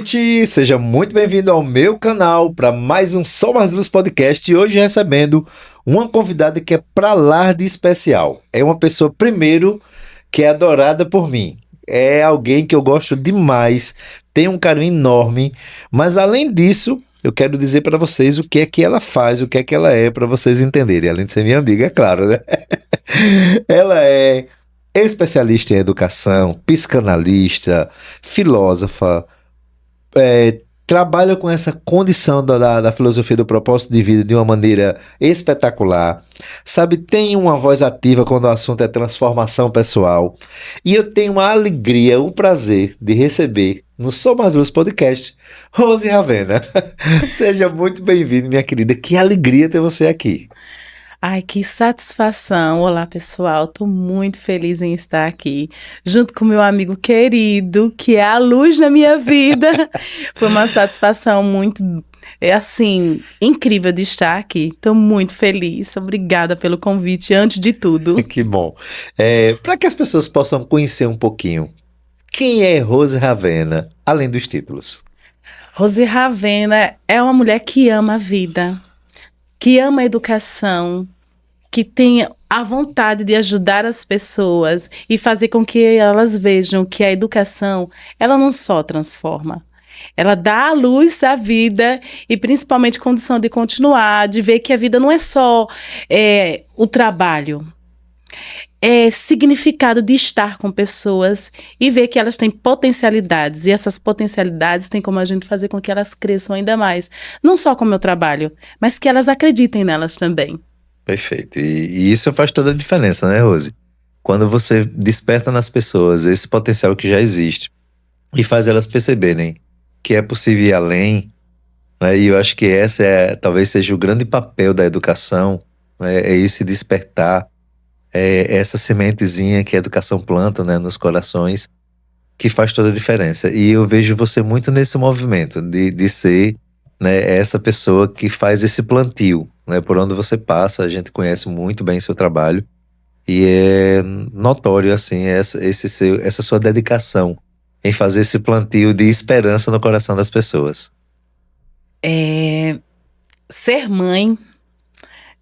noite, seja muito bem-vindo ao meu canal para mais um Só Mais Luz Podcast. E hoje recebendo uma convidada que é pra lá de especial. É uma pessoa, primeiro, que é adorada por mim. É alguém que eu gosto demais, tem um carinho enorme, mas além disso, eu quero dizer para vocês o que é que ela faz, o que é que ela é, para vocês entenderem. Além de ser minha amiga, é claro, né? Ela é especialista em educação, psicanalista, filósofa, trabalha com essa condição da filosofia do propósito de vida de uma maneira espetacular, sabe, tem uma voz ativa quando o assunto é transformação pessoal, e eu tenho a alegria, o prazer de receber no Sou Mais Luz Podcast, Rose Ravena. Seja muito bem-vindo, minha querida, que alegria ter você aqui. Ai, que satisfação. Olá, pessoal. Estou muito feliz em estar aqui, junto com meu amigo querido, que é a luz na minha vida. Foi uma satisfação muito, incrível de estar aqui. Estou muito feliz. Obrigada pelo convite, antes de tudo. Que bom. Para que as pessoas possam conhecer um pouquinho, quem é Rose Ravena, além dos títulos? Rose Ravena é uma mulher que ama a vida, que ama a educação, que tem a vontade de ajudar as pessoas e fazer com que elas vejam que a educação, ela não só transforma, ela dá à luz à vida e principalmente condição de continuar, de ver que a vida não é só o trabalho, é significado de estar com pessoas e ver que elas têm potencialidades, e essas potencialidades têm como a gente fazer com que elas cresçam ainda mais, não só com o meu trabalho, mas que elas acreditem nelas também. Perfeito. E isso faz toda a diferença, né, Rose? Quando você desperta nas pessoas esse potencial que já existe e faz elas perceberem que é possível ir além, né? E eu acho que talvez seja o grande papel da educação, né? É esse despertar, essa sementezinha que a educação planta, né, nos corações, que faz toda a diferença. E eu vejo você muito nesse movimento de ser, né, essa pessoa que faz esse plantio, né, por onde você passa. A gente conhece muito bem seu trabalho e é notório assim essa sua dedicação em fazer esse plantio de esperança no coração das pessoas. Ser mãe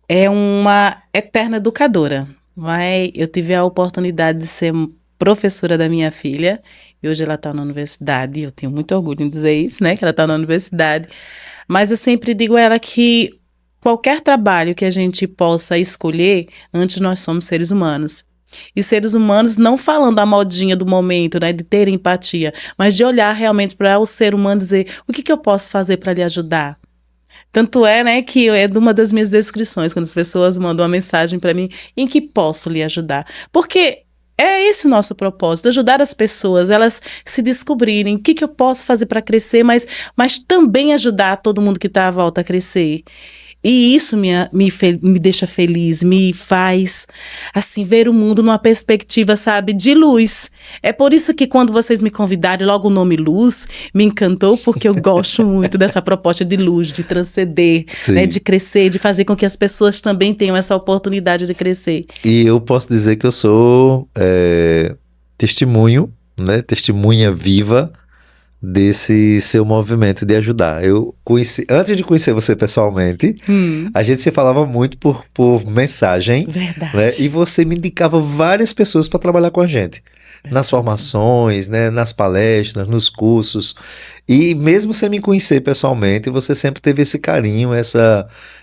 é uma eterna educadora. Mas eu tive a oportunidade de ser professora da minha filha, e hoje ela está na universidade, eu tenho muito orgulho em dizer isso, né, que ela está na universidade, mas eu sempre digo a ela que qualquer trabalho que a gente possa escolher, antes nós somos seres humanos. E seres humanos não falando a modinha do momento, né, de ter empatia, mas de olhar realmente para o ser humano e dizer, o que eu posso fazer para lhe ajudar? Tanto é, né, que é de uma das minhas descrições, quando as pessoas mandam uma mensagem para mim, em que posso lhe ajudar? Porque é esse o nosso propósito, ajudar as pessoas, elas se descobrirem o que eu posso fazer para crescer, mas também ajudar todo mundo que está à volta a crescer. E isso me deixa feliz, me faz, assim, ver o mundo numa perspectiva, sabe, de luz. É por isso que quando vocês me convidaram, logo o nome Luz me encantou, porque eu gosto muito dessa proposta de luz, de transcender, né, de crescer, de fazer com que as pessoas também tenham essa oportunidade de crescer. E eu posso dizer que eu sou testemunho, né, testemunha viva desse seu movimento de ajudar. Eu conheci, antes de conhecer você pessoalmente, a gente se falava muito por mensagem. Verdade. Né? E você me indicava várias pessoas para trabalhar com a gente. Verdade. Nas formações, né? Nas palestras, nos cursos. E mesmo sem me conhecer pessoalmente, você sempre teve esse carinho,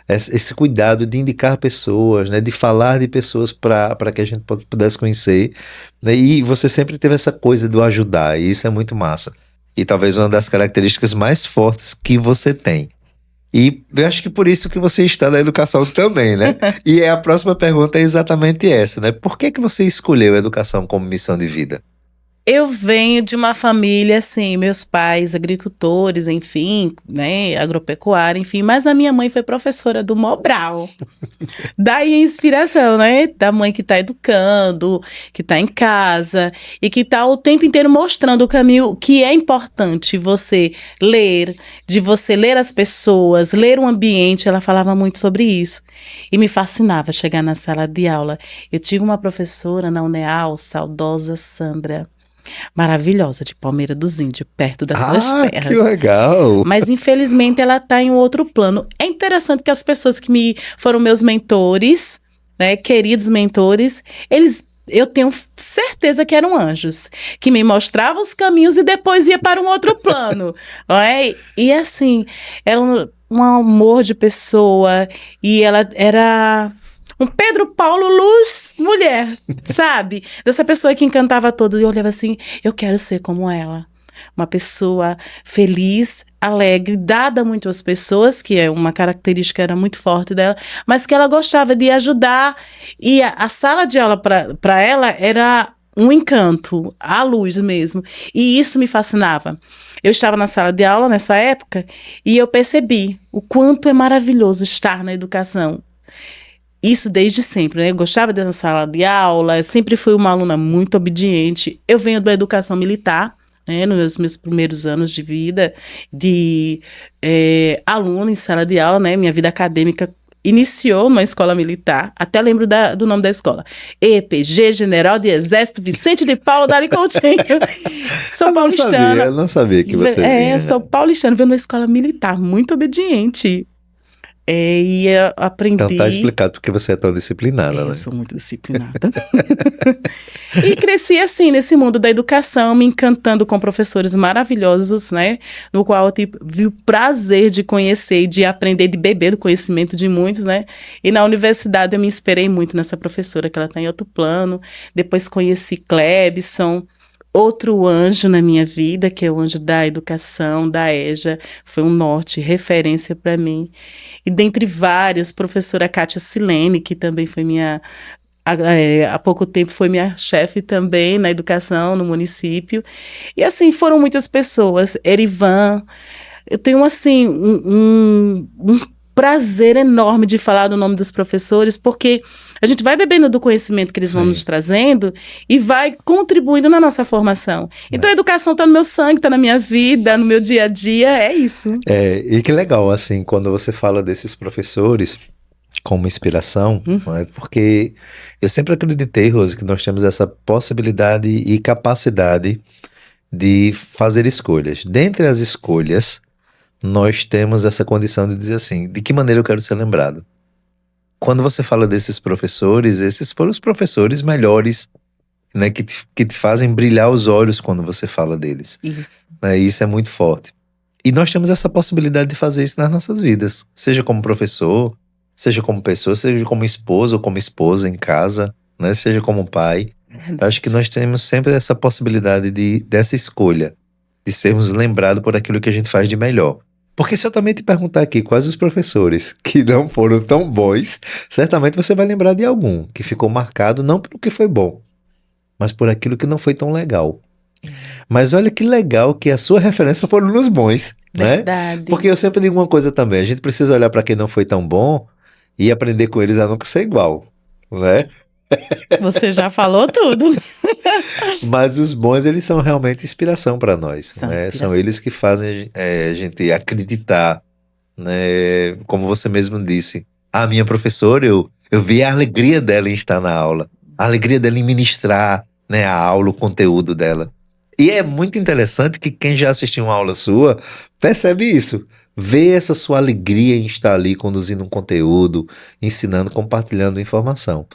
esse cuidado de indicar pessoas, né? De falar de pessoas para que a gente pudesse conhecer. Né? E você sempre teve essa coisa do ajudar, e isso é muito massa. E talvez uma das características mais fortes que você tem. E eu acho que por isso que você está na educação também, né? E a próxima pergunta é exatamente essa, né? Por que você escolheu a educação como missão de vida? Eu venho de uma família, assim, meus pais agricultores, enfim, né, agropecuária, enfim, mas a minha mãe foi professora do Mobral. Daí a inspiração, né, da mãe que está educando, que está em casa e que está o tempo inteiro mostrando o caminho que é importante você ler, de você ler as pessoas, ler o ambiente. Ela falava muito sobre isso e me fascinava chegar na sala de aula. Eu tive uma professora na UNEAL, saudosa Sandra. Maravilhosa, de Palmeira dos Índios, perto das suas terras. Que legal! Mas, infelizmente, ela está em um outro plano. É interessante que as pessoas que foram meus mentores, né, queridos mentores, eu tenho certeza que eram anjos, que me mostravam os caminhos e depois ia para um outro plano, não é? E assim, era um amor de pessoa, e ela era um Pedro Paulo Luz mulher, sabe? Dessa pessoa que encantava todos, e eu olhava assim, eu quero ser como ela. Uma pessoa feliz, alegre, dada muito às pessoas, que é uma característica era muito forte dela, mas que ela gostava de ajudar. E a sala de aula para ela era um encanto, a luz mesmo. E isso me fascinava. Eu estava na sala de aula nessa época e eu percebi o quanto é maravilhoso estar na educação. Isso desde sempre, né? Eu gostava de ir na sala de aula, sempre fui uma aluna muito obediente. Eu venho da educação militar, né, nos meus primeiros anos de vida, de aluna em sala de aula, né, minha vida acadêmica iniciou numa escola militar, até lembro do nome da escola, EPG, General de Exército Vicente de Paulo Dali Coutinho. Sou paulistana. Eu não sabia que você vinha. Eu sou paulistana, venho numa escola militar, muito obediente. E eu aprendi... Então tá explicado porque você é tão disciplinada, né? Eu sou muito disciplinada. E cresci assim, nesse mundo da educação, me encantando com professores maravilhosos, né? No qual eu vi o prazer de conhecer e de aprender, de beber do conhecimento de muitos, né? E na universidade eu me inspirei muito nessa professora, que ela está em outro plano. Depois conheci Clebson, outro anjo na minha vida, que é o anjo da educação, da EJA, foi um norte, referência para mim. E dentre vários, professora Kátia Silene, que também foi há pouco tempo foi minha chefe também na educação, no município. E assim, foram muitas pessoas. Erivan, eu tenho assim, um prazer enorme de falar do nome dos professores, porque a gente vai bebendo do conhecimento que eles vão nos trazendo e vai contribuindo na nossa formação. Então a educação está no meu sangue, está na minha vida, no meu dia a dia, é isso. E que legal, assim, quando você fala desses professores como inspiração, né, porque eu sempre acreditei, Rose, que nós temos essa possibilidade e capacidade de fazer escolhas. Dentre as escolhas, nós temos essa condição de dizer assim, de que maneira eu quero ser lembrado? Quando você fala desses professores, esses foram os professores melhores, né, que te fazem brilhar os olhos quando você fala deles. Isso. Isso é muito forte. E nós temos essa possibilidade de fazer isso nas nossas vidas, seja como professor, seja como pessoa, seja como esposa ou como esposa em casa, né, seja como pai. Eu acho que nós temos sempre essa possibilidade dessa escolha, de sermos lembrados por aquilo que a gente faz de melhor. Porque se eu também te perguntar aqui quais os professores que não foram tão bons, certamente você vai lembrar de algum que ficou marcado não pelo que foi bom, mas por aquilo que não foi tão legal. Mas olha que legal que a sua referência foram nos bons, Verdade. né? Porque eu sempre digo uma coisa também, a gente precisa olhar para quem não foi tão bom e aprender com eles a nunca ser igual, né? Você já falou tudo. Mas os bons, eles são realmente inspiração para nós, né? São eles que fazem a gente acreditar, né? Como você mesmo disse, a minha professora, eu vi a alegria dela em estar na aula, a alegria dela em ministrar, né, a aula, o conteúdo dela. E é muito interessante que quem já assistiu uma aula sua percebe isso. Vê essa sua alegria em estar ali conduzindo um conteúdo, ensinando, compartilhando informação.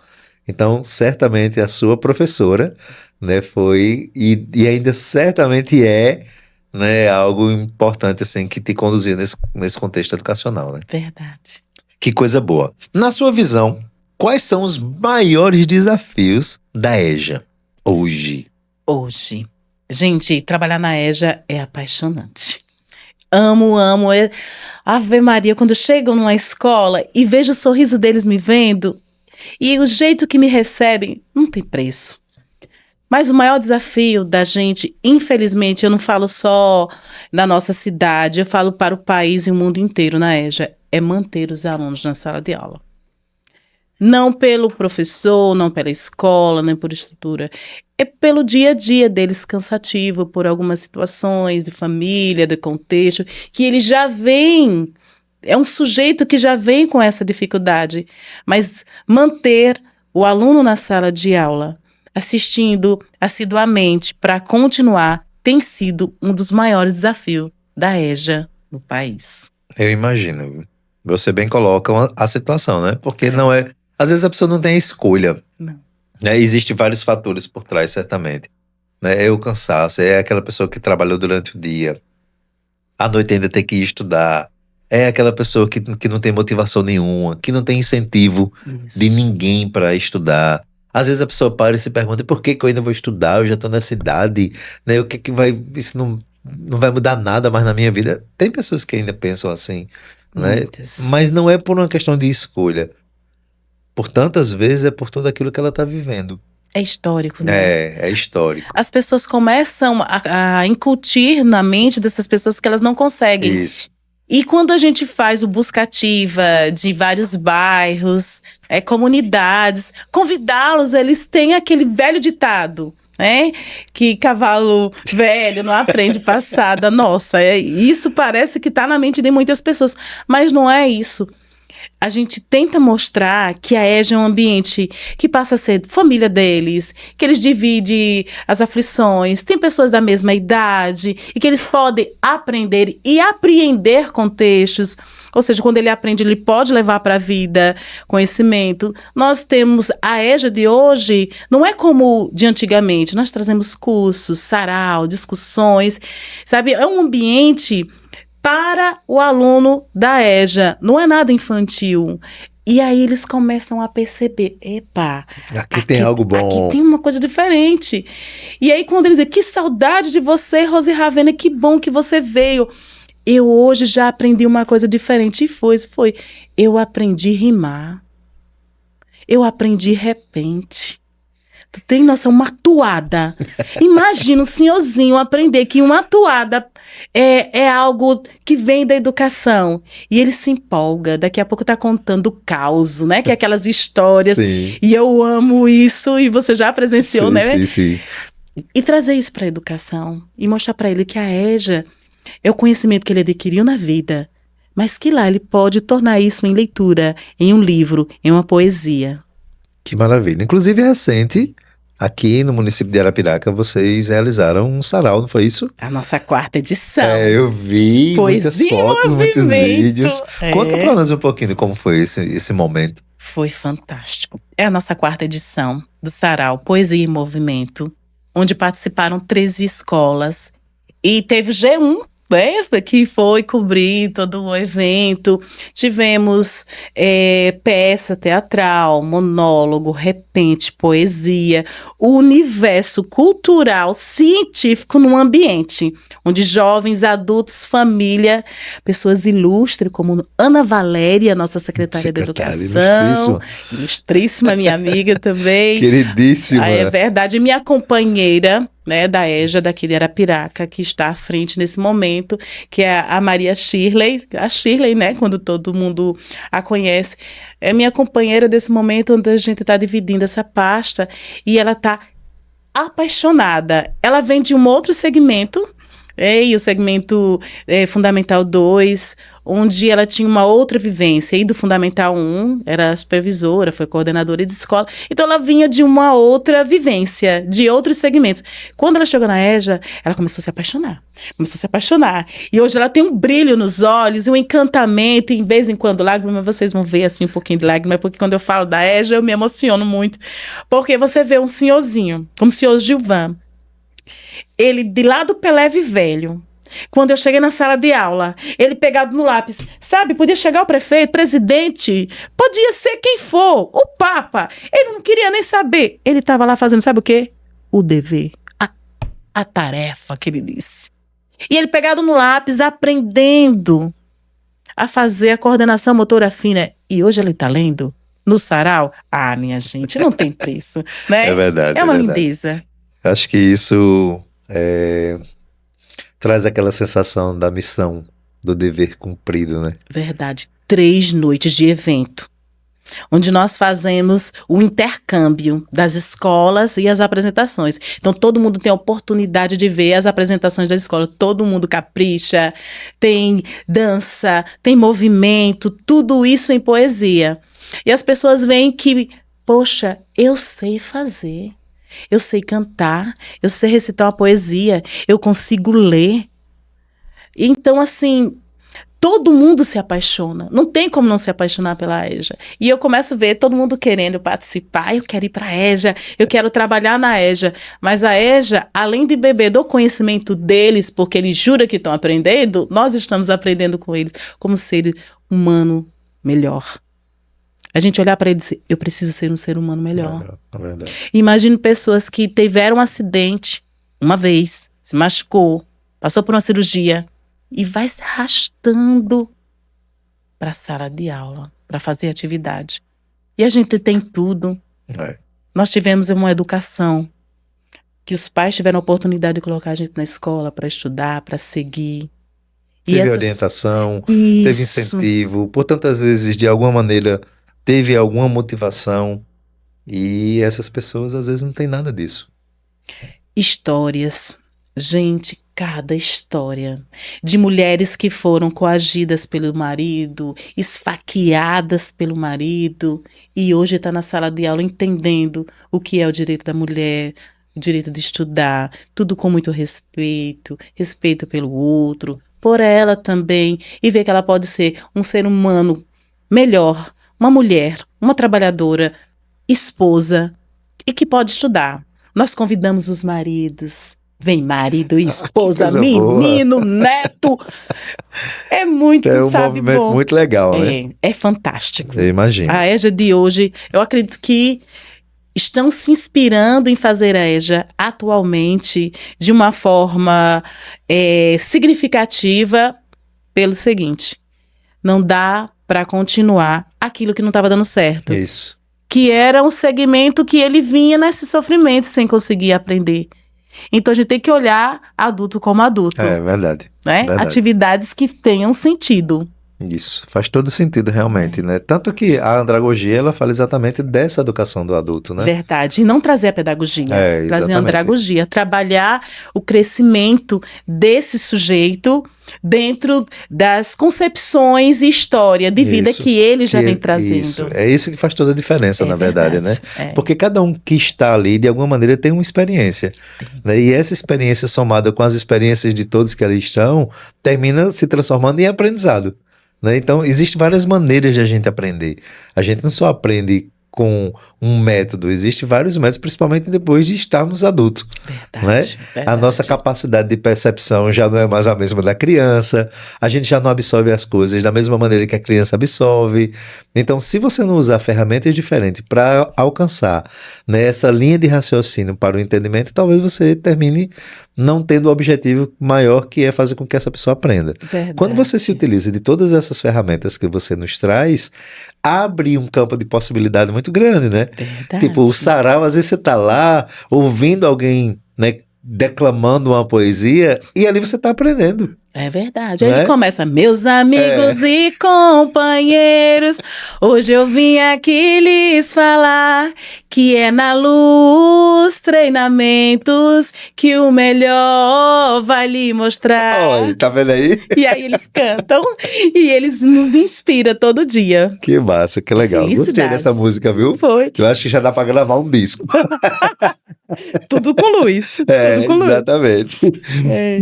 Então, certamente a sua professora, né, foi e ainda certamente é, né, algo importante assim que te conduziu nesse contexto educacional, né? Verdade. Que coisa boa. Na sua visão, quais são os maiores desafios da EJA hoje? Hoje. Gente, trabalhar na EJA é apaixonante. Amo. Ave Maria, quando chegam numa escola e vejo o sorriso deles me vendo e o jeito que me recebem, não tem preço. Mas o maior desafio da gente, infelizmente, eu não falo só na nossa cidade, eu falo para o país e o mundo inteiro na EJA, é manter os alunos na sala de aula. Não pelo professor, não pela escola, nem por estrutura. É pelo dia a dia deles cansativo, por algumas situações de família, de contexto, que ele já vem, é um sujeito que já vem com essa dificuldade. Mas manter o aluno na sala de aula, assistindo assiduamente para continuar, tem sido um dos maiores desafios da EJA no país. Eu imagino. Você bem coloca a situação, né? Porque não é... Às vezes a pessoa não tem escolha. Não. Né? Existem vários fatores por trás, certamente. Né? É o cansaço, é aquela pessoa que trabalhou durante o dia, à noite ainda tem que ir estudar, é aquela pessoa que não tem motivação nenhuma, que não tem incentivo de ninguém para estudar. Às vezes a pessoa para e se pergunta: por que eu ainda vou estudar? Eu já estou nessa idade, né? O que vai... Isso não vai mudar nada mais na minha vida. Tem pessoas que ainda pensam assim, né? Muitas. Mas não é por uma questão de escolha. Por tantas vezes é por tudo aquilo que ela está vivendo. É histórico, né? É histórico. As pessoas começam a incutir na mente dessas pessoas que elas não conseguem. Isso. E quando a gente faz o buscativa de vários bairros, comunidades, convidá-los, eles têm aquele velho ditado, né? Que cavalo velho não aprende passada. Nossa, isso parece que está na mente de muitas pessoas, mas não é isso. A gente tenta mostrar que a EJA é um ambiente que passa a ser família deles, que eles dividem as aflições, tem pessoas da mesma idade e que eles podem aprender e apreender contextos. Ou seja, quando ele aprende, ele pode levar para a vida conhecimento. Nós temos a EJA de hoje, não é como de antigamente. Nós trazemos cursos, sarau, discussões, sabe? É um ambiente para o aluno da EJA, não é nada infantil. E aí eles começam a perceber, epa, aqui tem algo bom. Aqui tem uma coisa diferente. E aí quando eles dizem: que saudade de você, Rose Ravena, que bom que você veio. Eu hoje já aprendi uma coisa diferente. E foi. Eu aprendi a rimar. Eu aprendi repente. Tu tem noção? Uma toada. Imagina o senhorzinho aprender que uma toada é algo que vem da educação. E ele se empolga. Daqui a pouco tá contando o caos, né? Que é aquelas histórias. Sim. E eu amo isso. E você já presenciou, sim, né? Sim. E trazer isso para a educação. E mostrar para ele que a EJA é o conhecimento que ele adquiriu na vida. Mas que lá ele pode tornar isso em leitura, em um livro, em uma poesia. Que maravilha. Inclusive, recente, aqui no município de Arapiraca, vocês realizaram um sarau, não foi isso? A nossa 4ª edição. Eu vi Poesia muitas fotos, muitos vídeos. É. Conta pra nós um pouquinho de como foi esse momento. Foi fantástico. É a nossa 4ª edição do sarau Poesia em Movimento, onde participaram 13 escolas. E teve o G1, né, que foi cobrir todo o evento. Tivemos peça teatral, monólogo, repente, poesia, o universo cultural, científico num ambiente onde jovens, adultos, família, pessoas ilustres como Ana Valéria, nossa secretária de Educação, ilustríssima, minha amiga também. Queridíssima. É verdade, minha companheira, né, da EJA daqui de Arapiraca, que está à frente nesse momento, que é a Maria Shirley, a Shirley, né, quando todo mundo a conhece, é minha companheira desse momento onde a gente está dividindo essa pasta e ela está apaixonada. Ela vem de um outro segmento, e o segmento Fundamental 2, onde ela tinha uma outra vivência, e do Fundamental 1, era supervisora, foi coordenadora de escola, então ela vinha de uma outra vivência, de outros segmentos. Quando ela chegou na EJA, ela começou a se apaixonar, e hoje ela tem um brilho nos olhos, um encantamento, e em vez em quando lágrima, vocês vão ver assim um pouquinho de lágrima, porque quando eu falo da EJA, eu me emociono muito, porque você vê um senhorzinho, como o senhor Gilvan, ele de lá do Pelé velho. Quando eu cheguei na sala de aula, ele pegado no lápis, sabe, podia chegar o prefeito, presidente, podia ser quem for, o Papa, ele não queria nem saber, ele estava lá fazendo, sabe o quê? O dever, a tarefa que ele disse. E ele pegado no lápis, aprendendo a fazer a coordenação motora fina, e hoje ele está lendo no sarau, minha gente, não tem preço, né? É verdade. É uma lindeza. Acho que isso traz aquela sensação da missão, do dever cumprido, né? Verdade. 3 noites de evento, onde nós fazemos o intercâmbio das escolas e as apresentações. Então, todo mundo tem a oportunidade de ver as apresentações da escola. Todo mundo capricha, tem dança, tem movimento, tudo isso em poesia. E as pessoas veem que, poxa, eu sei fazer. eu sei cantar, eu sei recitar uma poesia, eu consigo ler. Então, assim, todo mundo se apaixona. Não tem como não se apaixonar pela EJA. E eu começo a ver todo mundo querendo participar. Eu quero ir para a EJA, eu quero trabalhar na EJA. Mas a EJA, além de beber do conhecimento deles, porque eles juram que estão aprendendo, nós estamos aprendendo com eles como ser humano melhor. A gente olhar para ele e dizer, eu preciso ser um ser humano melhor. É verdade. Imagino pessoas que tiveram um acidente uma vez, se machucou, passou por uma cirurgia, e vai se arrastando para a sala de aula, para fazer atividade. E a gente tem tudo. É. Nós tivemos uma educação que os pais tiveram a oportunidade de colocar a gente na escola para estudar, para seguir. Teve orientação, Isso. teve incentivo, por tantas vezes, de alguma maneira, teve alguma motivação. E essas pessoas, às vezes, não têm nada disso. Histórias. Gente, cada história de mulheres que foram coagidas pelo marido, esfaqueadas pelo marido, e hoje está na sala de aula entendendo o que é o direito da mulher, o direito de estudar, tudo com muito respeito, respeito pelo outro, por ela também, e ver que ela pode ser um ser humano melhor, uma mulher, uma trabalhadora, esposa, e que pode estudar. Nós convidamos os maridos. Vem marido, esposa, menino, neto. É muito, é um sabe, movimento bom. muito legal, né? É fantástico. Eu imagino. A EJA de hoje, eu acredito que estão se inspirando em fazer a EJA atualmente de uma forma significativa pelo seguinte, não dá para continuar aquilo que não estava dando certo. Isso. Que era um segmento que ele vinha nesse sofrimento sem conseguir aprender. Então, a gente tem que olhar adulto como adulto. É verdade. Né? Verdade. Atividades que tenham sentido. Isso, faz todo sentido realmente, né? Tanto que a andragogia, ela fala exatamente dessa educação do adulto, né? Verdade. E não trazer a pedagogia, trazer a exatamente. andragogia. Trabalhar o crescimento desse sujeito dentro das concepções e história de vida que ele já vem trazendo. Isso. É isso que faz toda a diferença, na verdade, né? É. Porque cada um que está ali, de alguma maneira, tem uma experiência. Né? E essa experiência somada com as experiências de todos que ali estão, termina se transformando em aprendizado. Né? Então, existem várias maneiras de a gente aprender. A gente não só aprende com um método, existem vários métodos, principalmente depois de estarmos adultos. Verdade, Né? verdade. A nossa capacidade de percepção já não é mais a mesma da criança, a gente já não absorve as coisas da mesma maneira que a criança absorve. Então, se você não usar ferramentas diferentes para alcançar, né, essa linha de raciocínio para o entendimento, talvez você termine não tendo o objetivo maior, que é fazer com que essa pessoa aprenda. Verdade. Quando você se utiliza de todas essas ferramentas que você nos traz, abre um campo de possibilidade muito grande, né? Verdade. Tipo, o sarau, às vezes você tá lá ouvindo alguém, né, declamando uma poesia e ali você tá aprendendo. É verdade. Né? Aí ele começa, meus amigos e companheiros, hoje eu vim aqui lhes falar que é na luz, treinamentos, que o melhor vai lhe mostrar. Olha, tá vendo aí? E aí eles cantam e eles nos inspiram todo dia. Que massa, que legal. Felicidade. Gostei dessa música, viu? Foi. Eu acho que já dá pra gravar um disco. Tudo com luz. É, tudo com exatamente. luz.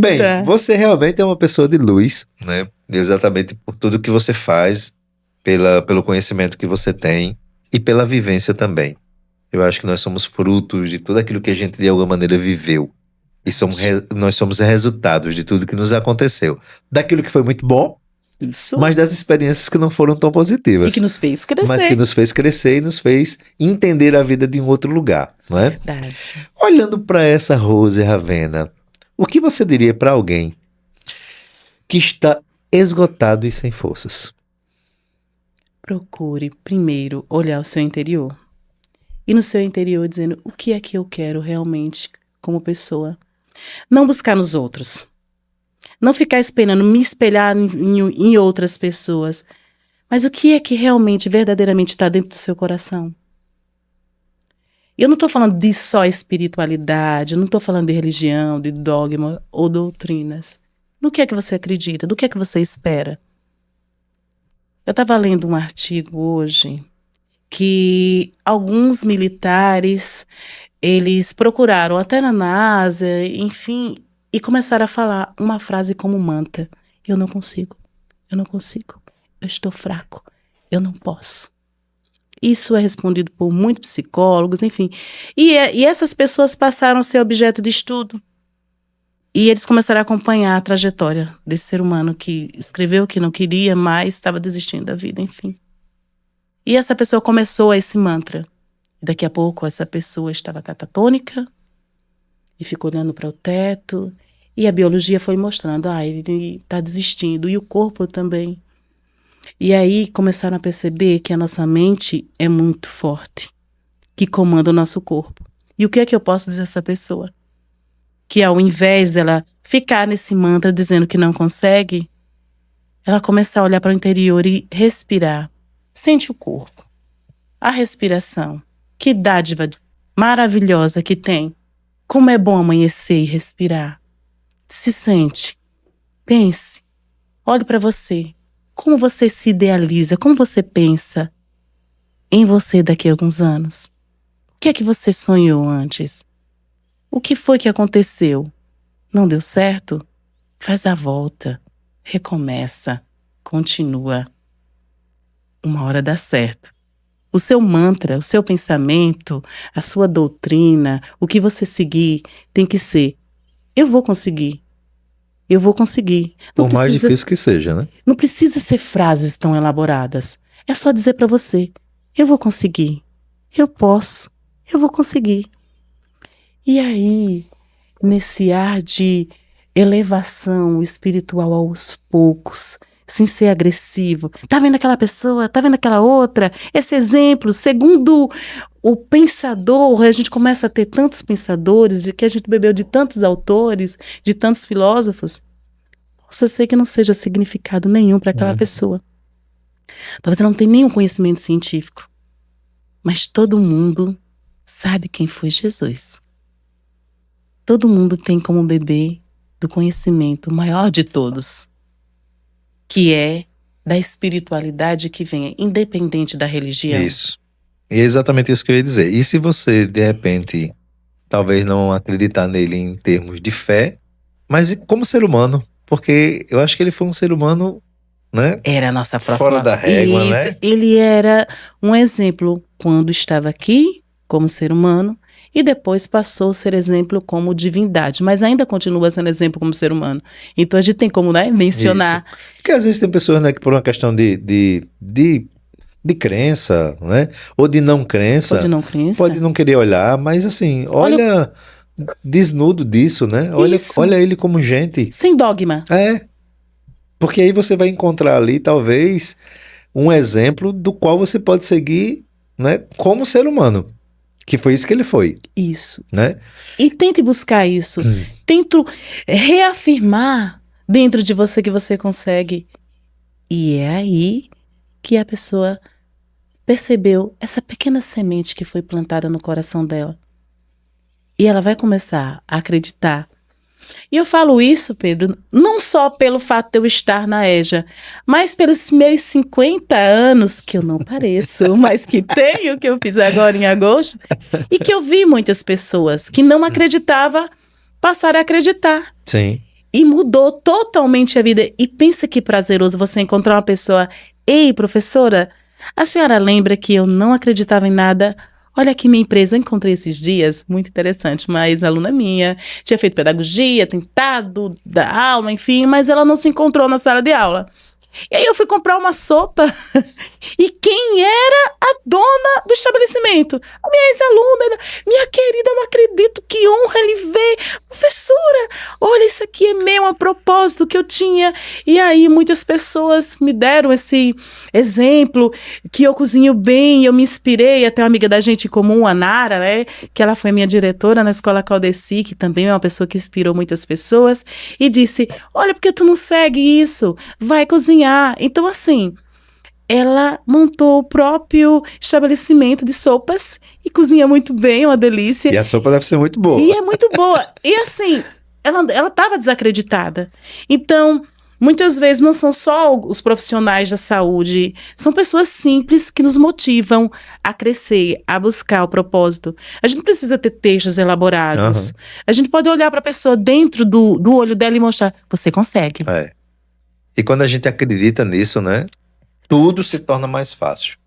Bem, Eita. você realmente é uma pessoa de luz, né? Exatamente por tudo que você faz, pelo conhecimento que você tem e pela vivência também. Eu acho que nós somos frutos de tudo aquilo que a gente de alguma maneira viveu. E nós somos resultados de tudo que nos aconteceu. Daquilo que foi muito bom, Isso. mas das experiências que não foram tão positivas. E que nos fez crescer. Mas que nos fez crescer e nos fez entender a vida de um outro lugar, não é? Verdade. Olhando para essa Rose Ravena, o que você diria para alguém que está esgotado e sem forças? Procure primeiro olhar o seu interior. E no seu interior dizendo o que é que eu quero realmente como pessoa. Não buscar nos outros. Não ficar esperando me espelhar em outras pessoas. Mas o que é que realmente, verdadeiramente está dentro do seu coração? Eu não estou falando de só espiritualidade, eu não estou falando de religião, de dogma ou doutrinas. No que é que você acredita? Do que é que você espera? Eu estava lendo um artigo hoje que alguns militares eles procuraram até na Ásia, enfim, e começaram a falar uma frase como mantra: eu não consigo, eu não consigo, eu estou fraco, eu não posso. Isso é respondido por muitos psicólogos, enfim. E essas pessoas passaram a ser objeto de estudo. E eles começaram a acompanhar a trajetória desse ser humano que escreveu que não queria mais, estava desistindo da vida, enfim. E essa pessoa começou esse mantra. Daqui a pouco essa pessoa estava catatônica e ficou olhando para o teto. E a biologia foi mostrando, ele está desistindo. E o corpo também. E aí começaram a perceber que a nossa mente é muito forte, que comanda o nosso corpo. E o que é que eu posso dizer a essa pessoa? Que ao invés dela ficar nesse mantra dizendo que não consegue, ela começa a olhar para o interior e respirar. Sente o corpo, a respiração. Que dádiva maravilhosa que tem. Como é bom amanhecer e respirar. Se sente, pense, olhe para você. Como você se idealiza, como você pensa em você daqui a alguns anos? O que é que você sonhou antes? O que foi que aconteceu? Não deu certo? Faz a volta, recomeça, continua. Uma hora dá certo. O seu mantra, o seu pensamento, a sua doutrina, o que você seguir tem que ser: eu vou conseguir. Eu vou conseguir. Por mais difícil que seja, né? Não precisa ser frases tão elaboradas. É só dizer para você: eu vou conseguir. Eu posso. Eu vou conseguir. E aí, nesse ar de elevação espiritual aos poucos, sem ser agressivo. Tá vendo aquela pessoa? Tá vendo aquela outra? Esse exemplo, segundo o pensador, a gente começa a ter tantos pensadores, de que a gente bebeu de tantos autores, de tantos filósofos. Possa ser que não seja significado nenhum para aquela pessoa. Talvez ela não tenha nenhum conhecimento científico. Mas todo mundo sabe quem foi Jesus. Todo mundo tem como beber do conhecimento maior de todos, que é da espiritualidade que vem, independente da religião. Isso. E é exatamente isso que eu ia dizer. E se você, de repente, talvez não acreditar nele em termos de fé, mas como ser humano? Porque eu acho que ele foi um ser humano, né? Era a nossa próxima... Fora da régua, né? Ele era um exemplo quando estava aqui, como ser humano, e depois passou a ser exemplo como divindade, mas ainda continua sendo exemplo como ser humano. Então a gente tem como, né, mencionar. Isso. Porque às vezes tem pessoas, né, que por uma questão de crença, né, ou de não crença, pode não querer olhar, mas assim, olha desnudo disso, né? Olha ele como gente. Sem dogma. É. Porque aí você vai encontrar ali, talvez, um exemplo do qual você pode seguir, né, como ser humano. Que foi isso que ele foi. Isso. Né? E tente buscar isso. Tente reafirmar dentro de você que você consegue. E é aí que a pessoa percebeu essa pequena semente que foi plantada no coração dela. E ela vai começar a acreditar. E eu falo isso, Pedro, não só pelo fato de eu estar na EJA, mas pelos meus 50 anos, que eu não pareço, mas que tenho, que eu fiz agora em agosto, e que eu vi muitas pessoas que não acreditavam passar a acreditar. Sim. E mudou totalmente a vida. E pensa que prazeroso você encontrar uma pessoa: ei, professora, a senhora lembra que eu não acreditava em nada? Olha aqui minha empresa, eu encontrei esses dias, muito interessante, mas aluna minha tinha feito pedagogia, tentado dar aula, enfim, mas ela não se encontrou na sala de aula. E aí eu fui comprar uma sopa e quem era a dona do estabelecimento? A minha ex-aluna. Minha querida, eu não acredito, que honra ele ver. Professora, olha, isso aqui é meu, a propósito que eu tinha. E aí muitas pessoas me deram esse exemplo, que eu cozinho bem, eu me inspirei, até uma amiga da gente em comum, a Nara, né, que ela foi minha diretora na Escola Claudeci, que também é uma pessoa que inspirou muitas pessoas, e disse: olha, porque tu não segue isso? Vai cozinhar. Então, assim, ela montou o próprio estabelecimento de sopas e cozinha muito bem, é uma delícia. E a sopa deve ser muito boa. E é muito boa. E assim, ela estava desacreditada. Então, Muitas vezes não são só os profissionais da saúde, são pessoas simples que nos motivam a crescer, a buscar o propósito. A gente não precisa ter textos elaborados. A gente pode olhar para a pessoa dentro do olho dela e mostrar, você consegue. É. E quando a gente acredita nisso, né? Tudo se torna mais fácil.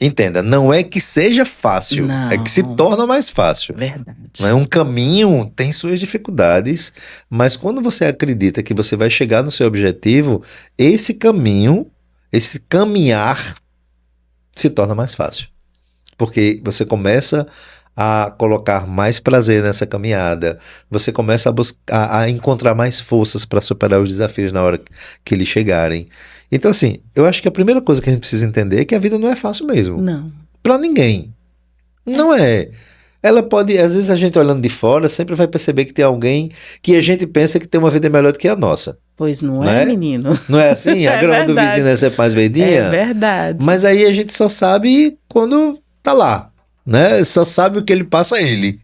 Entenda, não é que seja fácil, Não. é que se torna mais fácil. Verdade. Né? Um caminho tem suas dificuldades, mas quando você acredita que você vai chegar no seu objetivo, esse caminho, esse caminhar, se torna mais fácil. Porque você começa a colocar mais prazer nessa caminhada, você começa a encontrar mais forças para superar os desafios na hora que eles chegarem. Então, assim, eu acho que a primeira coisa que a gente precisa entender é que a vida não é fácil mesmo. Não. Para ninguém. Não é. Ela pode, às vezes a gente olhando de fora, sempre vai perceber que tem alguém que a gente pensa que tem uma vida melhor do que a nossa. Pois não Né? é, menino? Não é assim? A grama do vizinho é sempre mais verdinha? É verdade. Mas aí a gente só sabe quando tá lá, né? Só sabe o que ele passa a ele.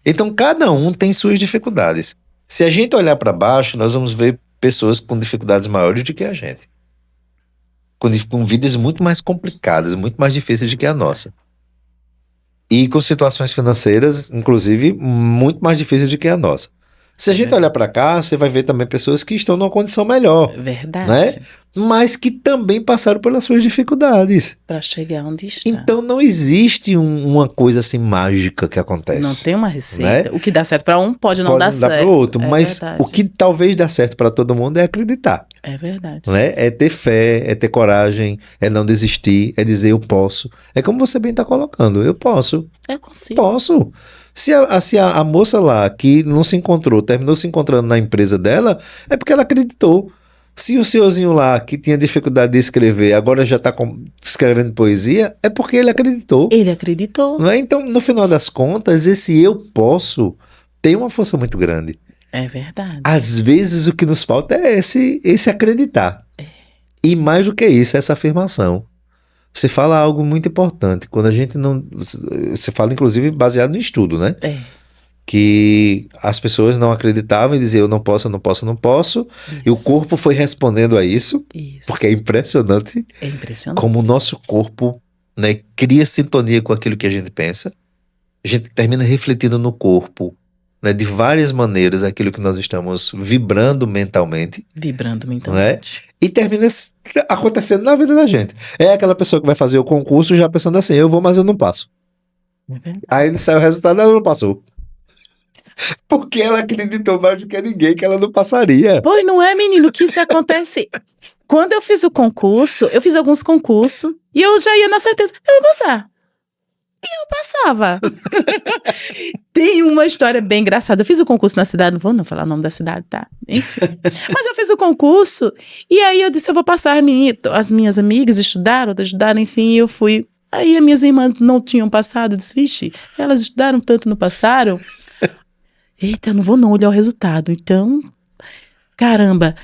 Então cada um tem suas dificuldades. Se a gente olhar para baixo, nós vamos ver pessoas com dificuldades maiores do que a gente. Com vidas muito mais complicadas, muito mais difíceis do que a nossa. E com situações financeiras, inclusive, muito mais difíceis do que a nossa. Se a gente olhar para cá, você vai ver também pessoas que estão numa condição melhor. Verdade. Né? Mas que também passaram pelas suas dificuldades. Para chegar onde está. Então não existe uma coisa assim mágica que acontece. Não tem uma receita. Né? O que dá certo para um pode não dar certo. Para o outro, é mas verdade. o que talvez dá certo para todo mundo é acreditar. É verdade. Né? É ter fé, é ter coragem, é não desistir, é dizer eu posso. É como você bem está colocando, eu posso. Eu consigo. Posso. Se a moça lá que não se encontrou, terminou se encontrando na empresa dela, é porque ela acreditou. Se o senhorzinho lá que tinha dificuldade de escrever agora já está escrevendo poesia, é porque ele acreditou. Ele acreditou. Não é? Então, no final das contas, esse eu posso tem uma força muito grande. É verdade. Às vezes o que nos falta é esse acreditar. E mais do que isso, essa afirmação. Você fala algo muito importante. Quando a gente não... Você fala, inclusive, baseado no estudo, né? É. Que as pessoas não acreditavam e diziam eu não posso, eu não posso, eu não posso. Isso. E o corpo foi respondendo a isso. Isso. Porque é impressionante. É impressionante. Como o nosso corpo, né, cria sintonia com aquilo que a gente pensa. A gente termina refletindo no corpo, né, de várias maneiras aquilo que nós estamos vibrando mentalmente. Vibrando mentalmente. Né, e termina acontecendo na vida da gente. É aquela pessoa que vai fazer o concurso já pensando assim, eu vou, mas eu não passo. É verdade. Aí sai o resultado, ela não passou. Porque ela acreditou mais do que ninguém que ela não passaria. Pois não é, menino, que isso acontece. Quando eu fiz o concurso, eu fiz alguns concursos e eu já ia na certeza, eu vou passar. E eu passava. Tem uma história bem engraçada. Eu fiz o concurso na cidade, não vou não falar o nome da cidade, tá? Enfim. Mas eu fiz o concurso e aí eu disse, eu vou passar. As minhas amigas estudaram, outras estudaram, enfim, eu fui. Aí as minhas irmãs não tinham passado, eu disse, vixe, elas estudaram tanto, não passaram. Eita, eu não vou não olhar o resultado. Então, caramba,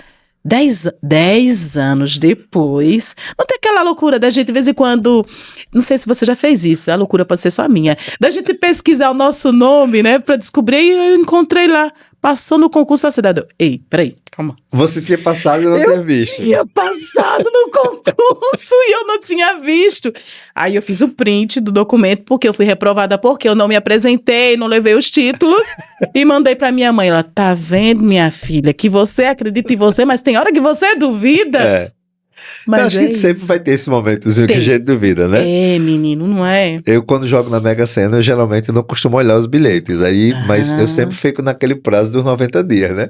10 anos depois, não tem aquela loucura da gente de vez em quando, não sei se você já fez isso, a loucura pode ser só minha, da gente pesquisar o nosso nome, né, pra descobrir, e eu encontrei lá, passou no concurso da cidade. Ei, peraí, calma. Você tinha passado e não tinha visto. Eu tinha passado no concurso e eu não tinha visto. Aí eu fiz o print do documento porque eu fui reprovada porque eu não me apresentei, não levei os títulos e mandei pra minha mãe. Ela, tá vendo, minha filha, que você acredita em você, mas tem hora que você duvida. É. Mas eu acho que a gente sempre vai ter esse momentozinho que a gente duvida, né? É, menino, não é? Eu, quando jogo na Mega Sena, eu geralmente não costumo olhar os bilhetes. Aí, mas eu sempre fico naquele prazo dos 90 dias, né?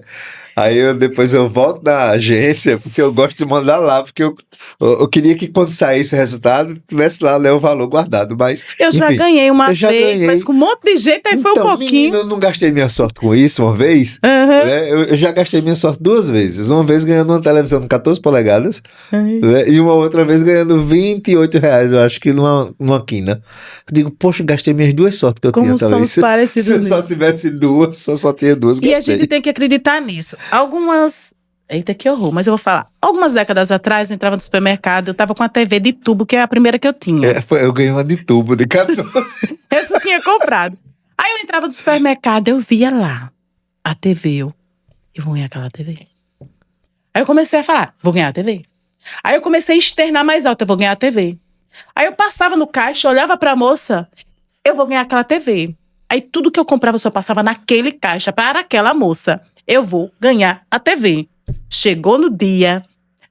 Aí depois eu volto na agência, porque eu gosto de mandar lá, porque eu queria que quando saísse o resultado, tivesse lá, né, o valor guardado, mas... Eu já enfim, ganhei uma vez, mas com um monte de gente, aí foi um pouquinho. Menino, eu não gastei minha sorte com isso uma vez, né? Eu já gastei minha sorte 2 vezes. Uma vez ganhando uma televisão de 14 polegadas, né? E uma outra vez ganhando R$28, eu acho que numa quina. Eu digo, poxa, gastei minhas 2 sortes que eu Como tinha, talvez. somos parecidos Se eu só tivesse 2, só tinha 2, gastei. E a gente tem que acreditar nisso. Eita, que horror, mas eu vou falar. Algumas décadas atrás, eu entrava no supermercado, eu tava com a TV de tubo, que é a primeira que eu tinha. Eu ganhei uma de tubo, de 14. Essa eu tinha comprado. Aí eu entrava no supermercado, eu via lá a TV, eu vou ganhar aquela TV. Aí eu comecei a falar, vou ganhar a TV. Aí eu comecei a externar mais alto, eu vou ganhar a TV. Aí eu passava no caixa, olhava pra moça, eu vou ganhar aquela TV. Aí tudo que eu comprava só passava naquele caixa para aquela moça. Eu vou ganhar a TV. Chegou no dia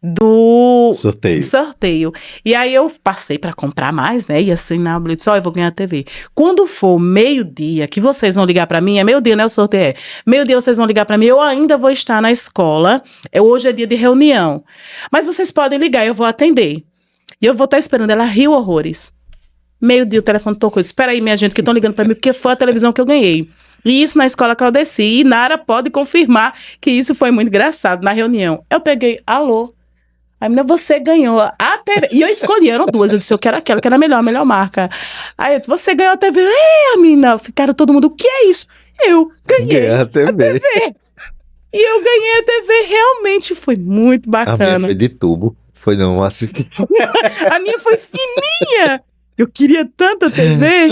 do sorteio. E aí eu passei pra comprar mais, né? E assim, na Blitz, eu vou ganhar a TV. Quando for meio-dia, que vocês vão ligar pra mim, é meio-dia, né? O sorteio é. Meio-dia vocês vão ligar pra mim, eu ainda vou estar na escola. Hoje é dia de reunião. Mas vocês podem ligar, eu vou atender. E eu vou estar esperando. Ela riu horrores. Meio-dia o telefone tocou. Espera aí, minha gente, que estão ligando pra mim, porque foi a televisão que eu ganhei. E isso na escola Claudeci. E Nara pode confirmar que isso foi muito engraçado na reunião. Eu peguei, alô. Aí, menina, você ganhou a TV. E eu escolhi, eram duas. Eu disse, eu quero aquela, que era a melhor marca. Aí eu disse, você ganhou a TV. A menina, ficaram todo mundo, o que é isso? Eu ganhei a TV. E eu ganhei a TV, realmente foi muito bacana. A minha foi de tubo, foi não assistir. A minha foi fininha. Eu queria tanta TV.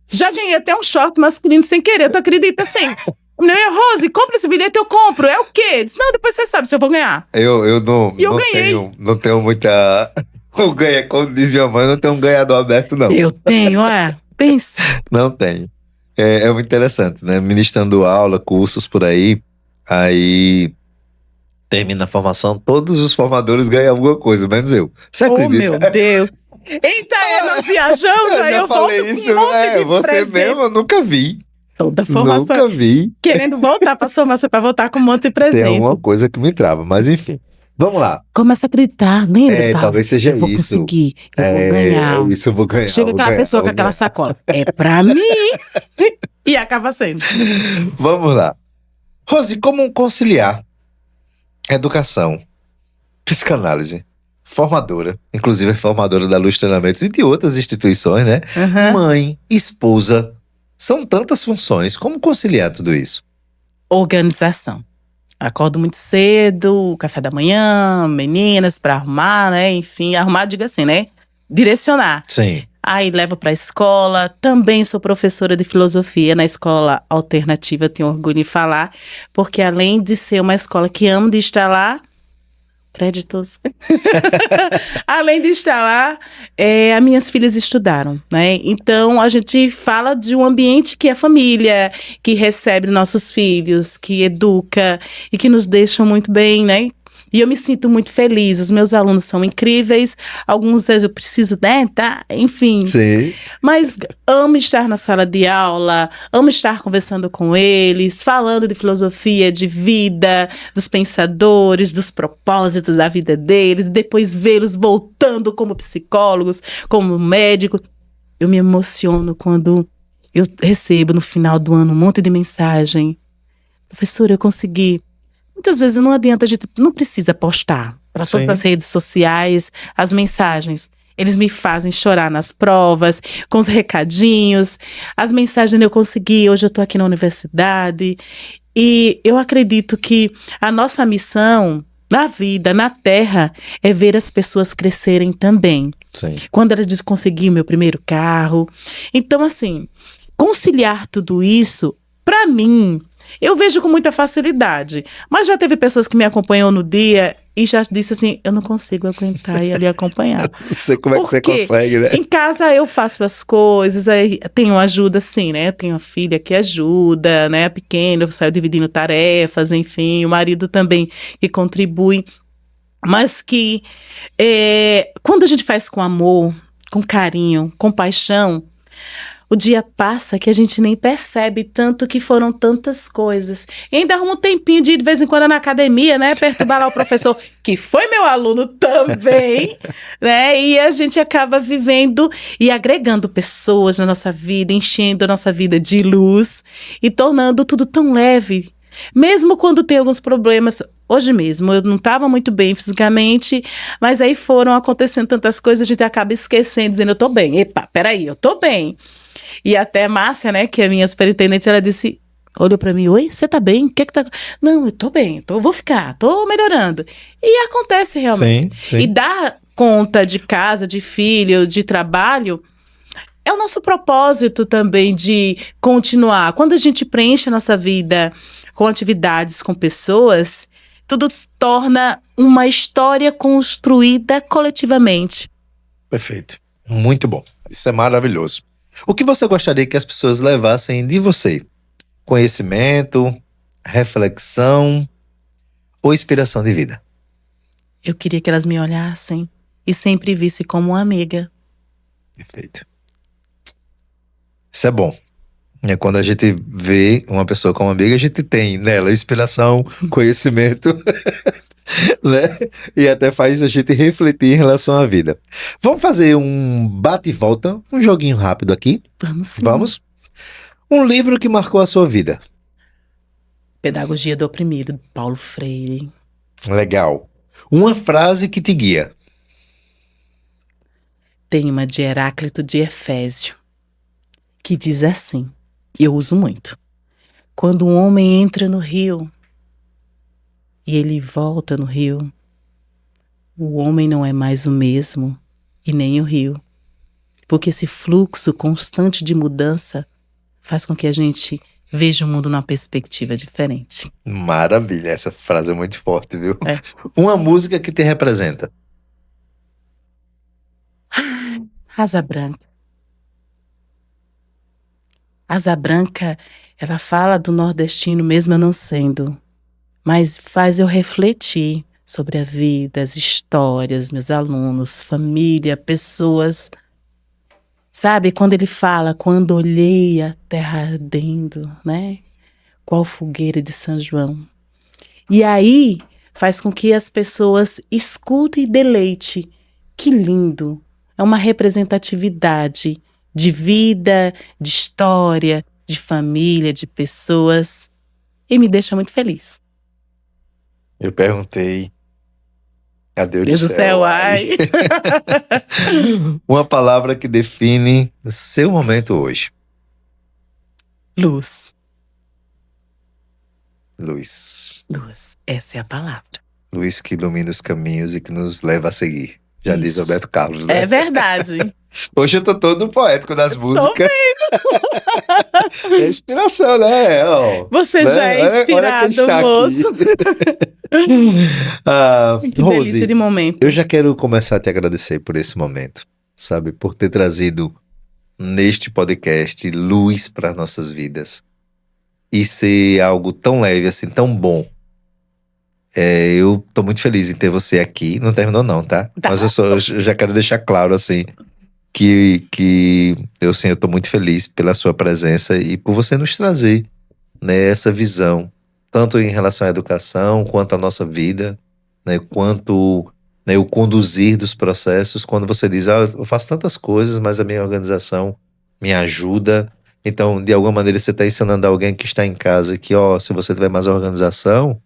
Já ganhei até um short masculino sem querer, tu acredita assim? Rose, compra esse bilhete, eu compro. É o quê? Disse, não, depois você sabe se eu vou ganhar. Eu não, e eu não ganhei. Não tenho muita... Eu ganhei, como diz minha mãe, não tenho um ganhador aberto, não. Eu tenho, pensa. Não tenho. É muito interessante, né? Ministrando aula, cursos por aí termina a formação, todos os formadores ganham alguma coisa, menos eu. Você acredita? Oh, meu Deus. Eita, nós viajamos, aí eu volto isso, com um monte de você presente. mesmo, eu nunca vi. Toda formação. Nunca vi. Querendo voltar para a formação, para voltar com um monte de presente. Tem alguma coisa que me trava, mas enfim. Vamos lá. Começa a acreditar, lembra? Talvez seja isso. Eu vou conseguir, eu vou ganhar. Isso eu vou ganhar. Chega aquela pessoa com aquela sacola. É pra mim. E acaba sendo. Vamos lá. Rose, como conciliar educação, psicanálise, formadora, inclusive formadora da Luz Treinamentos e de outras instituições, né? Uhum. Mãe, esposa, são tantas funções. Como conciliar tudo isso? Organização. Acordo muito cedo, café da manhã, meninas para arrumar, né? Enfim, arrumar, diga assim, né? Direcionar. Sim. Aí levo para a escola. Também sou professora de filosofia na escola alternativa, tenho orgulho de falar, porque além de ser uma escola que amo de estar lá, créditos. Além de estar lá, as minhas filhas estudaram, né? Então, a gente fala de um ambiente que é família, que recebe nossos filhos, que educa e que nos deixa muito bem, né? E eu me sinto muito feliz, os meus alunos são incríveis, alguns eu preciso, né, tá? Enfim. Sim. Mas amo estar na sala de aula, amo estar conversando com eles, falando de filosofia, de vida, dos pensadores, dos propósitos da vida deles, depois vê-los voltando como psicólogos, como médicos. Eu me emociono quando eu recebo no final do ano um monte de mensagem. Professora, eu consegui. Muitas vezes não adianta, a gente não precisa postar para todas as redes sociais as mensagens. Eles me fazem chorar nas provas, com os recadinhos. As mensagens eu consegui, hoje eu estou aqui na universidade. E eu acredito que a nossa missão na vida, na Terra, é ver as pessoas crescerem também. Sim. Quando elas dizem, consegui o meu primeiro carro. Então, assim, conciliar tudo isso, para mim, eu vejo com muita facilidade. Mas já teve pessoas que me acompanham no dia e já disse assim, eu não consigo aguentar e ali acompanhar. Não sei como é que você consegue, né? Em casa eu faço as coisas, aí tenho ajuda sim, né? Eu tenho uma filha que ajuda, né? A pequena, eu saio dividindo tarefas, enfim. O marido também que contribui. Mas que quando a gente faz com amor, com carinho, com paixão, o dia passa que a gente nem percebe tanto que foram tantas coisas. E ainda arruma um tempinho de ir de vez em quando na academia, né? Perturbar lá o professor, que foi meu aluno também, né? E a gente acaba vivendo e agregando pessoas na nossa vida, enchendo a nossa vida de luz e tornando tudo tão leve. Mesmo quando tem alguns problemas, hoje mesmo eu não estava muito bem fisicamente, mas aí foram acontecendo tantas coisas, a gente acaba esquecendo, dizendo, eu tô bem. Epa, peraí, eu tô bem. E até Márcia, né, que é a minha superintendente, ela disse, olhou pra mim, oi, você tá bem? O que tá... Não, eu tô bem, vou ficar, tô melhorando. E acontece realmente. Sim. E dar conta de casa, de filho, de trabalho, é o nosso propósito também de continuar. Quando a gente preenche a nossa vida com atividades, com pessoas, tudo se torna uma história construída coletivamente. Perfeito. Muito bom. Isso é maravilhoso. O que você gostaria que as pessoas levassem de você? Conhecimento, reflexão ou inspiração de vida? Eu queria que elas me olhassem e sempre vissem como uma amiga. Perfeito. Isso é bom. É quando a gente vê uma pessoa como amiga, a gente tem nela inspiração, conhecimento, né? E até faz a gente refletir em relação à vida. Vamos fazer um bate e volta, um joguinho rápido aqui. Vamos sim. Vamos? Um livro que marcou a sua vida. Pedagogia do Oprimido, Paulo Freire. Legal. Uma frase que te guia. Tem uma de Heráclito de Efésio, que diz assim, eu uso muito. Quando um homem entra no rio e ele volta no rio, o homem não é mais o mesmo e nem o rio. Porque esse fluxo constante de mudança faz com que a gente veja o mundo numa perspectiva diferente. Maravilha, essa frase é muito forte, viu? É. Uma música que te representa. Asa Branca. Asa Branca, ela fala do nordestino mesmo eu não sendo, mas faz eu refletir sobre a vida, as histórias, meus alunos, família, pessoas. Sabe, quando ele fala, quando olhei a terra ardendo, né? Qual fogueira de São João. E aí faz com que as pessoas escutem e deleite. Que lindo! É uma representatividade de vida, de história, de família, de pessoas. E me deixa muito feliz. Eu perguntei. Cadê o Deus do céu, ai. Uma palavra que define seu momento hoje. Luz. Luz. Luz. Essa é a palavra. Luz que ilumina os caminhos e que nos leva a seguir. Já diz Isso. Roberto Carlos, né? É verdade. Hoje eu tô todo poético nas músicas. É inspiração, né? Ó, Você né? já é inspirado, quem está moço. Que Rose, delícia de momento. eu já quero começar a te agradecer por esse momento, sabe? Por ter trazido neste podcast luz para nossas vidas. E ser algo tão leve, assim, tão bom. Eu tô muito feliz em ter você aqui. Não terminou não, tá? Tá. Mas eu já quero deixar claro, assim, que eu tô muito feliz pela sua presença e por você nos trazer, né, essa visão, tanto em relação à educação, quanto à nossa vida, né, quanto, né, o conduzir dos processos, quando você diz, eu faço tantas coisas, mas a minha organização me ajuda. Então, de alguma maneira, você está ensinando alguém que está em casa que, se você tiver mais organização,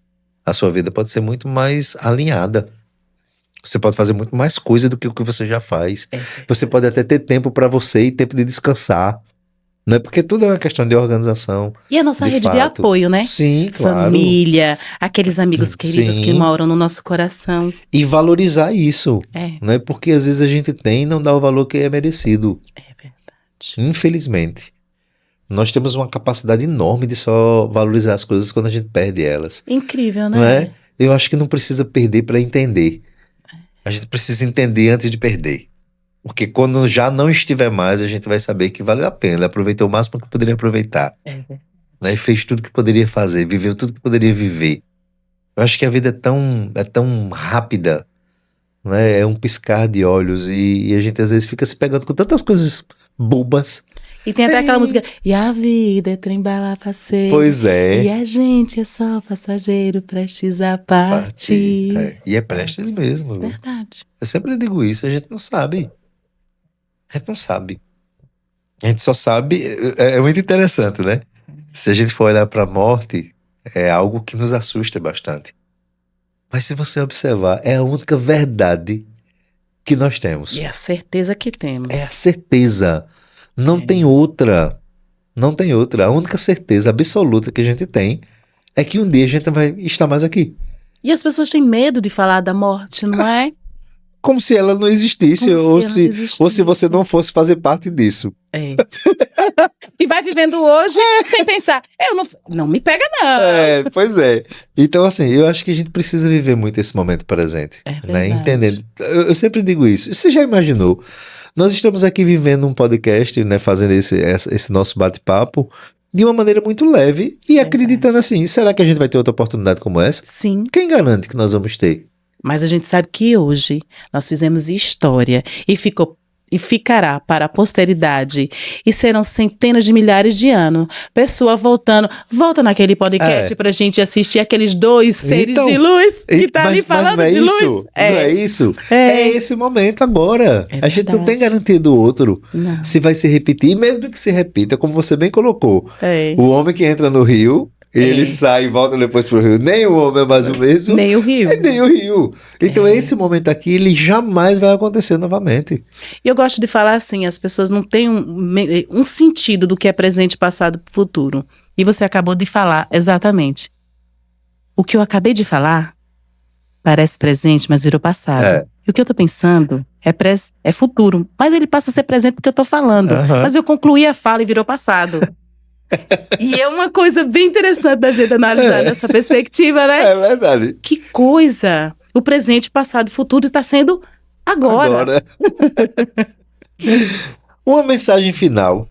a sua vida pode ser muito mais alinhada. Você pode fazer muito mais coisa do que o que você já faz. Você pode até ter tempo para você e tempo de descansar. Não é porque tudo é uma questão de organização. E a nossa de rede de fato. apoio, né? Sim, claro. Família, aqueles amigos queridos Sim. que moram no nosso coração. E valorizar isso. É Não é porque às vezes a gente tem e não dá o valor que é merecido. verdade. Infelizmente. Nós temos uma capacidade enorme de só valorizar as coisas quando a gente perde elas. Incrível, né? Não é? Eu acho que não precisa perder para entender. A gente precisa entender antes de perder. Porque quando já não estiver mais, a gente vai saber que valeu a pena. Aproveitou o máximo que poderia aproveitar. Verdade. Né? E fez tudo que poderia fazer, viveu tudo que poderia viver. Eu acho que a vida é tão rápida, né? É um piscar de olhos e a gente às vezes fica se pegando com tantas coisas bobas. E tem até aquela música, e a vida é trem-bala passeio. Pois é. E a gente é só passageiro prestes a partir. E é prestes mesmo. Viu? Verdade. Eu sempre digo isso, a gente não sabe. A gente não sabe. A gente só sabe. É muito interessante, né? Se a gente for olhar para a morte, é algo que nos assusta bastante. Mas se você observar, é a única verdade que nós temos. E é a certeza que temos. É a certeza. Não tem outra. Não tem outra. A única certeza absoluta que a gente tem é que um dia a gente vai estar mais aqui. E as pessoas têm medo de falar da morte, não é? como se ela não existisse, Como se ou ela não se existisse. você não fosse fazer parte disso. É. E vai vivendo hoje sem pensar, não me pega não. Pois é. Então, assim, eu acho que a gente precisa viver muito esse momento presente, É né? verdade. Entendendo. Eu sempre digo isso. Você já imaginou? Nós estamos aqui vivendo um podcast, né? Fazendo esse nosso bate-papo de uma maneira muito leve e Verdade. acreditando assim, será que a gente vai ter outra oportunidade como essa? Sim, Quem garante que nós vamos ter? mas a gente sabe que hoje nós fizemos história e ficará para a posteridade. E serão centenas de milhares de anos. Pessoa volta naquele podcast pra gente assistir aqueles 2 seres Então, de luz que tá ali falando não é de isso? luz. Não é isso? É. É esse momento agora. É A gente não tem verdade. garantia do outro. Não. Se vai se repetir, e mesmo que se repita, como você bem colocou, É. o homem que entra no rio, ele sai e volta depois pro rio. Nem o homem é mais o mesmo, Nem o rio. nem o rio. Então esse momento aqui, ele jamais vai acontecer novamente. E eu gosto de falar assim, as pessoas não têm um sentido do que é presente, passado e futuro. E você acabou de falar exatamente. O que eu acabei de falar parece presente, mas virou passado. É. E o que eu tô pensando é futuro. Mas ele passa a ser presente porque eu tô falando. Aham. Mas eu concluí a fala e virou passado. E é uma coisa bem interessante da gente analisar nessa perspectiva, né? É verdade. Que coisa! O presente, passado e futuro está sendo agora. Uma mensagem final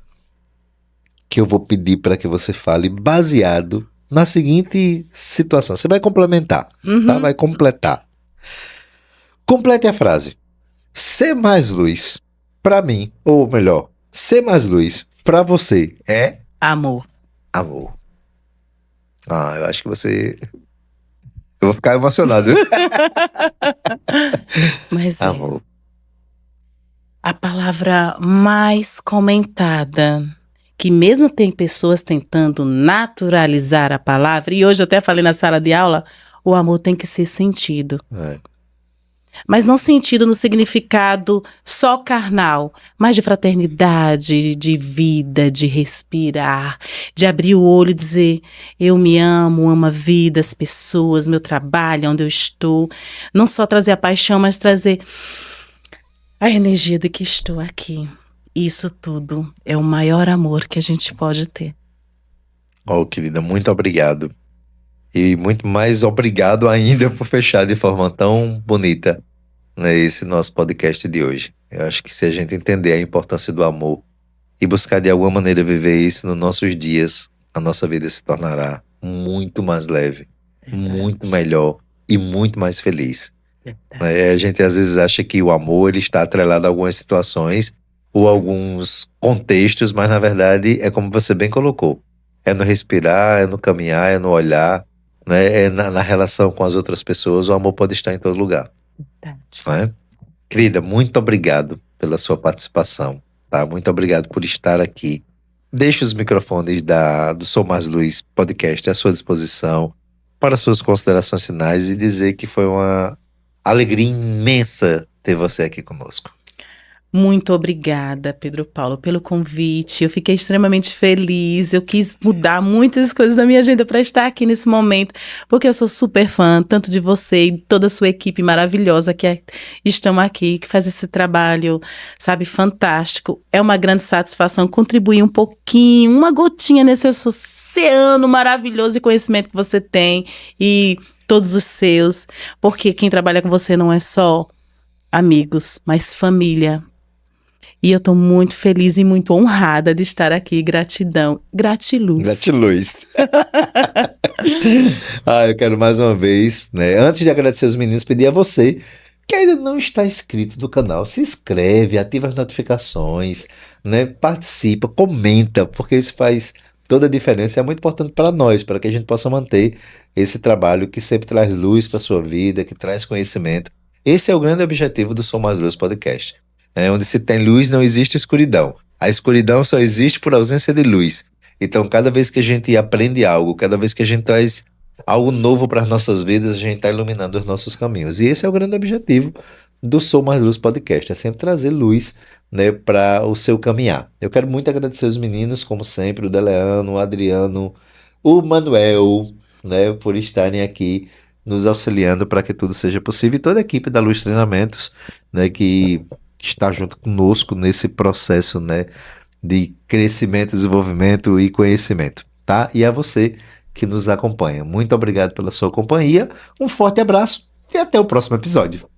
que eu vou pedir para que você fale baseado na seguinte situação. Você vai complementar, tá? Vai completar. Complete a frase. Ser mais luz para mim, ou melhor, ser mais luz para você é Amor. amor. Ah, eu acho que você... Eu vou ficar emocionado. Mas Amor. a palavra mais comentada, que mesmo tem pessoas tentando naturalizar a palavra, e hoje eu até falei na sala de aula, o amor tem que ser sentido. É. Mas não sentido no significado só carnal, mas de fraternidade, de vida, de respirar, de abrir o olho e dizer, eu me amo a vida, as pessoas, meu trabalho, onde eu estou. Não só trazer a paixão, mas trazer a energia de que estou aqui. Isso tudo é o maior amor que a gente pode ter. Oh, querida, muito obrigado. E muito mais obrigado ainda por fechar de forma tão bonita, né, esse nosso podcast de hoje. Eu acho que se a gente entender a importância do amor e buscar de alguma maneira viver isso nos nossos dias, a nossa vida se tornará muito mais leve, muito melhor e muito mais feliz. A gente às vezes acha que o amor ele está atrelado a algumas situações ou alguns contextos, mas na verdade é como você bem colocou. É no respirar, é no caminhar, é no olhar, né? É na relação com as outras pessoas. O amor pode estar em todo lugar. Não é? Querida, muito obrigado pela sua participação. Tá? Muito obrigado por estar aqui. Deixe os microfones do Sou Mais Luz podcast à sua disposição para suas considerações finais e dizer que foi uma alegria imensa ter você aqui conosco. Muito obrigada, Pedro Paulo, pelo convite. Eu fiquei extremamente feliz. Eu quis mudar muitas coisas da minha agenda para estar aqui nesse momento, porque eu sou super fã, tanto de você e toda a sua equipe maravilhosa que estão aqui, que faz esse trabalho, sabe, fantástico. É uma grande satisfação contribuir um pouquinho, uma gotinha nesse oceano maravilhoso de conhecimento que você tem e todos os seus, porque quem trabalha com você não é só amigos, mas família. E eu tô muito feliz e muito honrada de estar aqui. Gratidão. Gratiluz. Gratiluz. Eu quero mais uma vez, né? Antes de agradecer os meninos, pedir a você que ainda não está inscrito no canal, se inscreve, ativa as notificações, né? Participa, comenta, porque isso faz toda a diferença. É muito importante para nós, para que a gente possa manter esse trabalho que sempre traz luz para sua vida, que traz conhecimento. Esse é o grande objetivo do Sou Mais Luz Podcast. Onde se tem luz, não existe escuridão. A escuridão só existe por ausência de luz. Então, cada vez que a gente aprende algo, cada vez que a gente traz algo novo para as nossas vidas, a gente está iluminando os nossos caminhos. E esse é o grande objetivo do Sou Mais Luz Podcast, é sempre trazer luz, né, para o seu caminhar. Eu quero muito agradecer os meninos, como sempre, o Deleano, o Adriano, o Manuel, né, por estarem aqui nos auxiliando para que tudo seja possível, e toda a equipe da Luz Treinamentos, né, que está junto conosco nesse processo, né, de crescimento, desenvolvimento e conhecimento, tá? E a você que nos acompanha. Muito obrigado pela sua companhia, um forte abraço e até o próximo episódio.